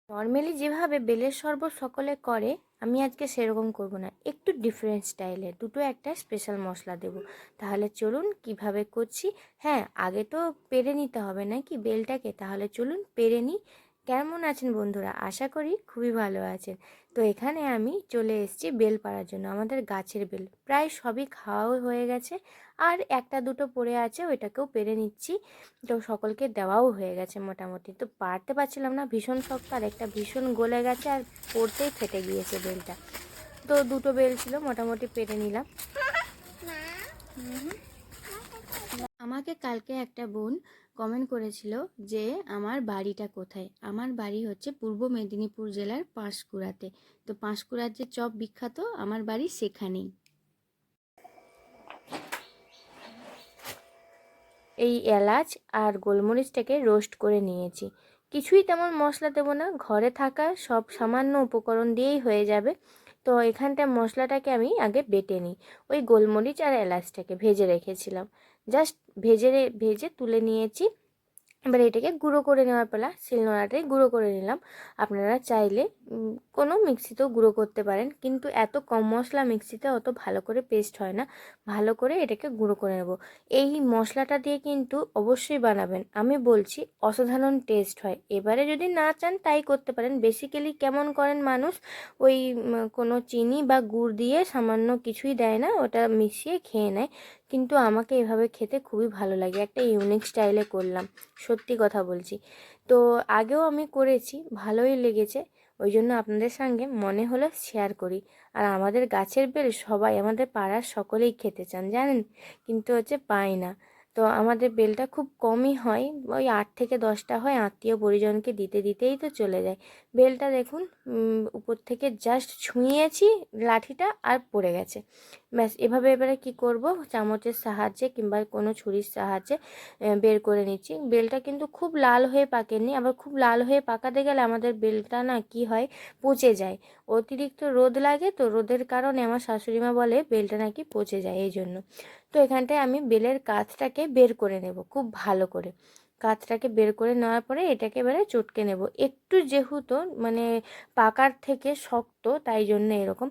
Normally যেভাবে বেলের শরবত সকলে করে, আমি আজকে সেরকম করব না, একটু ডিফারেন্ট স্টাইলে দুটো একটা স্পেশাল মশলা দেব। তাহলে চলুন কিভাবে করছি। হ্যাঁ, আগে তো পেরে নিতে হবে নাকি বেলটাকে, তাহলে চলুন পেরে নিই। কেমন আছেন বন্ধুরা? আশা করি খুবই ভালো আছেন। তো এখানে আমি চলে এসেছি বেল পাড়ার জন্য। আমাদের গাছের বেল প্রায় সবই খাওয়াও হয়ে গেছে, আর একটা দুটো পড়ে আছে, ওইটাকেও পেরে নিচ্ছি। তো সকলকে দেওয়াও হয়ে গেছে মোটামুটি। তো পারতে পারছিলাম না, ভীষণ শক্ত, আর একটা ভীষণ গলে গেছে, আর পড়তেই ফেটে গিয়েছে বেলটা। তো দুটো বেল ছিল, মোটামুটি পেরে নিলাম। আমাকে কালকে একটা বোন কমেন্ট করেছিল যে আমার বাড়িটা কোথায়। আমার বাড়ি হচ্ছে পূর্ব মেদিনীপুর জেলার পাঁশকুড়াতে। তো পাঁশকুড়ার যে চপ বিখ্যাত, আমার বাড়ি সেখানেই। এই এলাচ আর গোলমরিচটাকে রোস্ট করে নিয়েছি। কিছুই তেমন মশলা দেবো না, ঘরে থাকা সব সামান্য উপকরণ দিয়েই হয়ে যাবে। তো এখানটা মশলাটাকে আমি আগে বেটে নিই। ওই গোলমরিচ আর এলাচটাকে ভেজে রেখেছিলাম, জাস্ট ভেজে তুলে নিয়েছি। এবার এটাকে গুঁড়ো করে নেওয়ার পালা, শিলনোড়াটাই গুঁড়ো করে নিলাম। আপনারা চাইলে কোনো মিক্সিতেও গুঁড়ো করতে পারেন, কিন্তু এত কম মশলা মিক্সিতে অত ভালো করে পেস্ট হয় না। ভালো করে এটাকে গুঁড়ো করে নেব। এই মশলাটা দিয়ে কিন্তু অবশ্যই বানাবেন, আমি বলছি অসাধারণ টেস্ট হয়। এবারে যদি না চান তাই করতে পারেন। বেসিক্যালি কেমন করেন মানুষ, ওই কোনো চিনি বা গুড় দিয়ে সামান্য কিছুই দেয় না, ওটা মিশিয়ে খেয়ে নেয়। কিন্তু আমাকে এভাবে খেতে খুবই ভালো লাগে, একটা ইউনিক স্টাইলে করলাম, সত্যি কথা বলছি। তো আগেও আমি করেছি, ভালোই লেগেছে, ওই জন্য আপনাদের সঙ্গে মনে হলো শেয়ার করি। আর আমাদের গাছের বেল সবাই, আমাদের পাড়ার সকলেই খেতে চান জানেন, কিন্তু হচ্ছে পাই না। তো আমাদের বেলটা খুব কমই হয়, ওই 8 থেকে 10টা হয়, আত্মীয় পরিজনকে দিতে দিতেই তো চলে যায়। বেলটা দেখুন, উপর থেকে জাস্ট ছুঁয়েছি লাঠিটা আর পড়ে গেছে। ব্যাস, এবারে কি করব, চামচের সাহায্যে কিংবা কোনো ছুরির সাহায্যে বের করে নিচ্ছি। বেলটা কিন্তু খুব লাল হয়ে পাকেনি, আবার খুব লাল হয়ে পাকাতে গেলে আমাদের বেলটা না কি হয়, পচে যায়। অতিরিক্ত রোদ লাগে, তো রোদের কারণে আমার শাশুড়ি মা বলে বেলটা নাকি পচে যায়, এই জন্য। তো এখানটায় আমি বেলের কাঁচটাকে বের করে নেব খুব ভালো করে। কাঁচটাকে বের করে নেওয়ার পরে এটাকে এবারে চটকে নেব, একটু যেহেতু মানে পাকার থেকে শক্ত, তাই জন্য এরকম।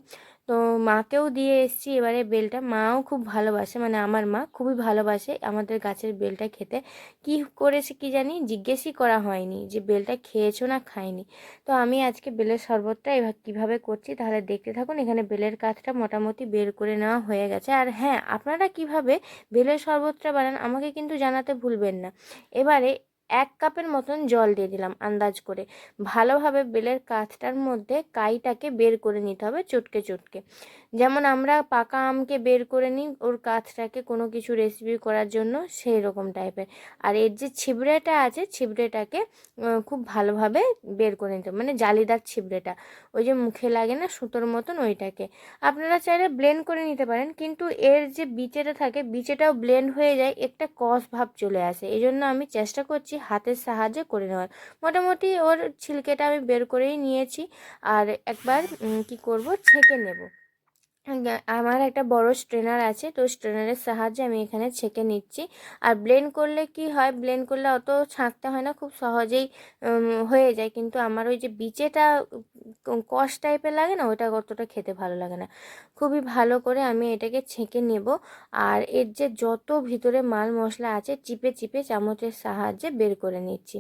তো মাকেও দিয়ে এসেছি এবারে বেলটা, মাও খুব ভালোবাসে, মানে আমার মা খুবই ভালোবাসে আমাদের গাছের বেলটা খেতে। কি করেছে কি জানি, জিজ্ঞেসই করা হয়নি যে বেলটা খেয়েছো না খাইনি। তো আমি আজকে বেলের শরবতটা এবার কীভাবে করছি তাহলে দেখতে থাকুন। এখানে বেলের কাঠটা মোটামুটি বের করে নেওয়া হয়ে গেছে। আর হ্যাঁ, আপনারা কিভাবে বেলের শরবতটা বানান আমাকে কিন্তু জানাতে ভুলবেন না। এবারে 1 কাপের মতন জল দিয়ে দিলাম আন্দাজ করে। ভালোভাবে বেলের কাঠটার মধ্যে কাইটাকে বের করে নিতে হবে চটকে চটকে, যেমন আমরা পাকা আমকে বের করে নিই ওর কাঠটাকে কোনো কিছু রেসিপি করার জন্য, সেই রকম টাইপের। আর এর যে ছিবড়েটা আছে, ছিবড়েটাকে খুব ভালোভাবে বের করে নিতে হবে, মানে জালিদার ছিবড়েটা, ওই যে মুখে লাগে না সুতোর মতন, ওইটাকে আপনারা চাইলে ব্লেন্ড করে নিতে পারেন, কিন্তু এর যে বিচেটা থাকে বিচেটাও ব্লেন্ড হয়ে যায়, একটা কষ ভাব চলে আসে। এই জন্য আমি চেষ্টা করছি হাতের সাহায্যে করে নেওয়ার। মোটামুটি ওর ছিলকেটা আমি বের করেই নিয়েছি। আর একবার কি করব, ছেঁকে নেব। আমার একটা বড় স্ট্রেনার আছে, তো স্ট্রেনারের সাহায্যে আমি এখানে ছেঁকে নিচ্ছি। আর ব্লেন্ড করলে কি হয়, ব্লেন্ড করলে অত ছাঁকতে হয় না, খুব সহজেই হয়ে যায়। কিন্তু আমার ওই যে বিচেটা কষ টাইপের লাগে না, ওটা অতটা খেতে ভালো লাগে না। খুবই ভালো করে আমি এটাকে ছেঁকে নেব। আর এর যে যত ভিতরে মাল মশলা আছে চিপে চিপে চামচের সাহায্যে বের করে নিচ্ছি।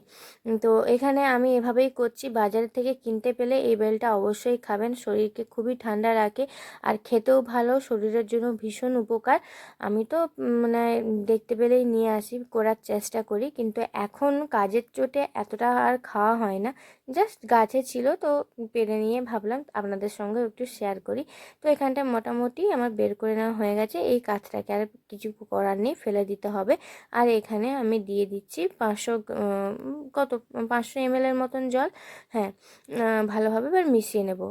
তো এখানে আমি এভাবেই করছি। বাজার থেকে কিনতে পেলে এই বেলটা অবশ্যই খাবেন, শরীরকে খুবই ঠান্ডা রাখে, আর খেতেও ভালো, শরীরের জন্য ভীষণ উপকার। আমি তো মানে দেখতে পেলেই নিয়ে আসি, করার চেষ্টা করি, কিন্তু এখন কাজের চোটে এতটা আর খাওয়া হয় না। জাস্ট গাছে ছিল তো পেরে নিয়ে ভাবলাম আপনাদের সঙ্গে একটু শেয়ার করি। তো এখানটা মোটামুটি আমার বের করে নেওয়া হয়ে গেছে। এই কাজটাকে আর কিছু করার নেই, ফেলে দিতে হবে। আর এখানে আমি দিয়ে দিচ্ছি 500 ml মতন জল। হ্যাঁ, ভালোভাবে এবার মিশিয়ে নেব।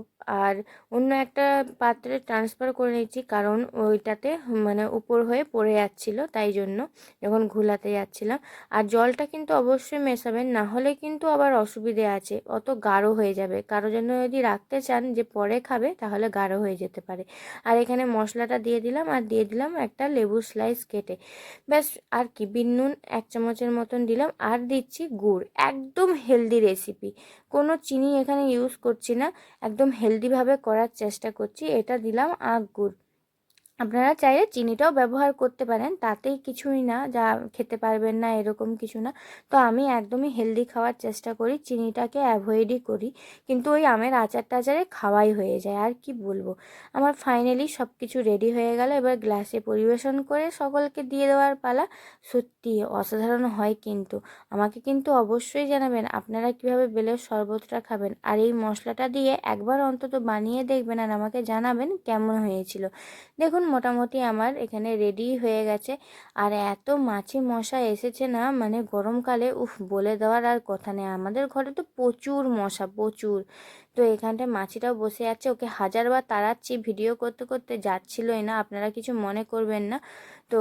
আর অন্য একটা পাত্রে ট্রান্সফার করে নিচ্ছি, কারণ ওইটাতে মানে উপর হয়ে পড়ে যাচ্ছিল, তাই জন্য যখন ঘোলাতে যাচ্ছিলাম। আর জলটা কিন্তু অবশ্যই মেশাবেন, না হলে কিন্তু আবার অসুবিধে আছে, অত গাঢ় হয়ে যাবে। কারো জন্য যদি যদি রাখতে চান যে পরে খাবে তাহলে গাঢ় হয়ে যেতে পারে। আর এখানে মশলাটা দিয়ে দিলাম, আর দিয়ে দিলাম একটা লেবু স্লাইস কেটে, ব্যাস। আর কি বিট নুন 1 চামচের মতন দিলাম, আর দিচ্ছি গুড়। একদম হেলদি রেসিপি, কোনো চিনি এখানে ইউজ করছি না, একদম হেলদিভাবে করার চেষ্টা করছি। এটা দিলাম আখ গুড়। আপনারা চাইলে চিনিটাও ব্যবহার করতে পারেন, তাতেই কিছুই না, যা খেতে পারবেন না এরকম কিছু না। তো আমি একদমই হেলদি খাওয়ার চেষ্টা করি, চিনিটাকে অ্যাভয়েডই করি, কিন্তু ওই আমের আচার টাচারে খাওয়াই হয়ে যায়। আর কি বলবো, আমার ফাইনালি সব কিছু রেডি হয়ে গেল। এবার গ্লাসে পরিবেশন করে সকলকে দিয়ে দেওয়ার পালা। সত্যি অসাধারণ হয় কিন্তু। আমাকে কিন্তু অবশ্যই জানাবেন আপনারা কিভাবে বেলের শরবতটা খাবেন, আর এই মশলাটা দিয়ে একবার অন্তত বানিয়ে দেখবেন, আর আমাকে জানাবেন কেমন হয়েছিল। দেখুন মোটামুটি আমার এখানে রেডি হয়ে গেছে। আর এত মাছি মশা এসেছে না, মানে গরমকালে বলে দেওয়ার আর কথা নেই। আমাদের ঘরে তো প্রচুর মশা, প্রচুর। তো এখানটায় মাছিটাও বসে আছে, ওকে হাজারবার তাড়াচ্ছি, ভিডিও করতে করতে যাচ্ছিলই না, আপনারা কিছু মনে করবেন না। তো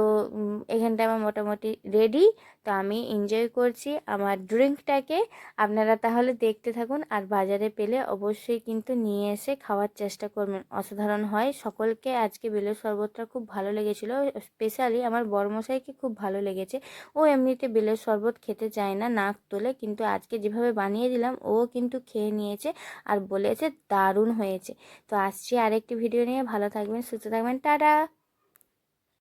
এখানটায় আমার মোটামুটি রেডি। তো আমি এনজয় করছি আমার ড্রিঙ্কটাকে। আপনারা তাহলে দেখতে থাকুন, আর বাজারে পেলে অবশ্যই কিন্তু নিয়ে এসে খাওয়ার চেষ্টা করবেন, অসাধারণ হয়। সকলকে আজকে বেলের শরবতটা খুব ভালো লেগেছিলো, স্পেশালি আমার বড়মশাইকে খুব ভালো লেগেছে। ও এমনিতে বেলের শরবত খেতে চায় না, নাক তোলে, কিন্তু আজকে যেভাবে বানিয়ে দিলাম ও কিন্তু খেয়ে নিয়েছে আর বলেছে দারুণ হয়েছে। তো আসছি আরেকটি ভিডিও নিয়ে, ভালো থাকবেন, সুস্থ থাকবেন, টাটা।